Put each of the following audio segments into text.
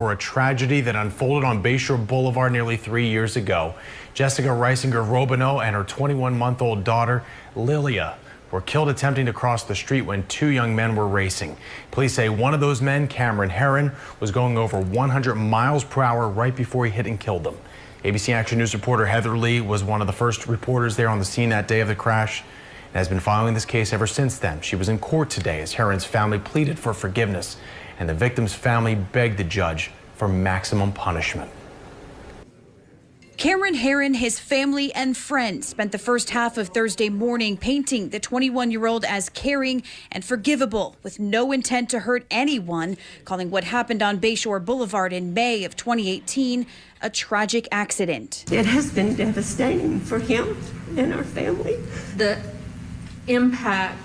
for a tragedy that unfolded on Bayshore Boulevard nearly 3 years ago. Jessica Reisinger-Robineau and her 21-month-old daughter, Lilia, were killed attempting to cross the street when two young men were racing. Police say one of those men, Heyren, was going over 100 miles per hour right before he hit and killed them. ABC Action News reporter Heather Lee was one of the first reporters there on the scene that day of the crash and has been following this case ever since then. She was in court today as Heyren's family pleaded for forgiveness and the victim's family begged the judge for maximum punishment. Cameron Heyren, his family and friends spent the first half of Thursday morning painting the 21-year-old as caring and forgivable with no intent to hurt anyone, calling what happened on Bayshore Boulevard in May of 2018 a tragic accident. It has been devastating for him and our family. The impact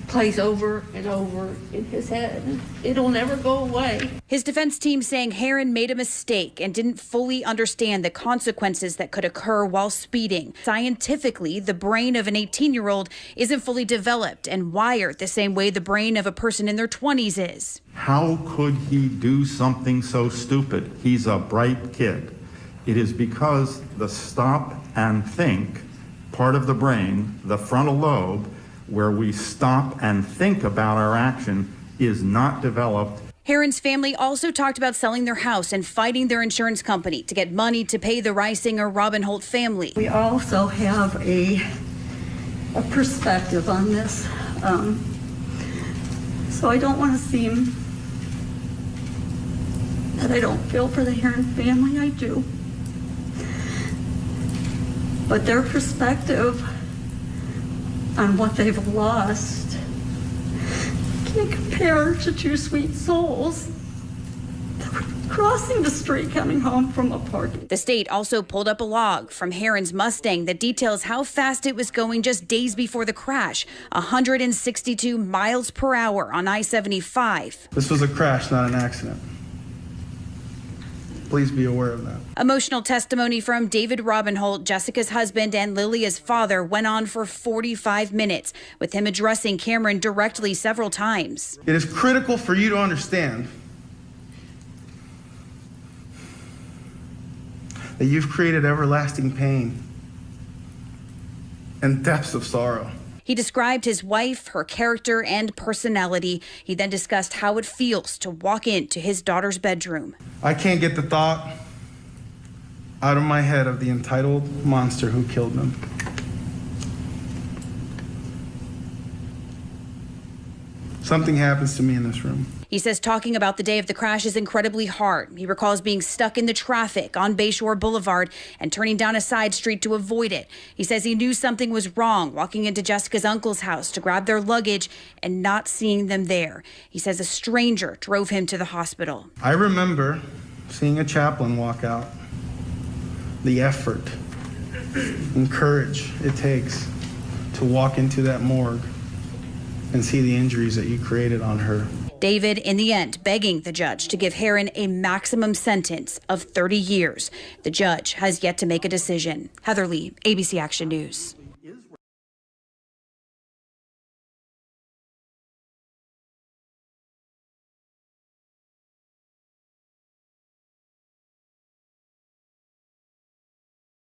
plays over and over in his head. It'll never go away. His defense team saying Heyren made a mistake and didn't fully understand the consequences that could occur while speeding. Scientifically, the brain of an 18-year-old isn't fully developed and wired the same way the brain of a person in their 20s is. How could he do something so stupid? He's a bright kid. It is because the stop and think part of the brain, the frontal lobe, where we stop and think about our action, is not developed. Heyren's family also talked about selling their house and fighting their insurance company to get money to pay the Reisinger-Robineau family. We also have a perspective on this. So I don't want to seem that I don't feel for the Heyren family. I do. But their perspective on what they've lost can't compare to two sweet souls crossing the street coming home from a party. The state also pulled up a log from Heyren's Mustang that details how fast it was going just days before the crash, 162 miles per hour on I-75. This was a crash, not an accident. Please be aware of that. Emotional testimony from David Robinholt, Jessica's husband and Lilia's father, went on for 45 minutes, with him addressing Cameron directly several times. It is critical for you to understand that you've created everlasting pain and depths of sorrow. He described his wife, her character, and personality. He then discussed how it feels to walk into his daughter's bedroom. I can't get the thought out of my head of the entitled monster who killed them. Something happens to me in this room. He says talking about the day of the crash is incredibly hard. He recalls being stuck in the traffic on Bayshore Boulevard and turning down a side street to avoid it. He says he knew something was wrong walking into Jessica's uncle's house to grab their luggage and not seeing them there. He says a stranger drove him to the hospital. I remember seeing a chaplain walk out. The effort and courage it takes to walk into that morgue and see the injuries that you created on her. David, in the end, begging the judge to give Heyren a maximum sentence of 30 years. The judge has yet to make a decision. Heather Lee, ABC Action News.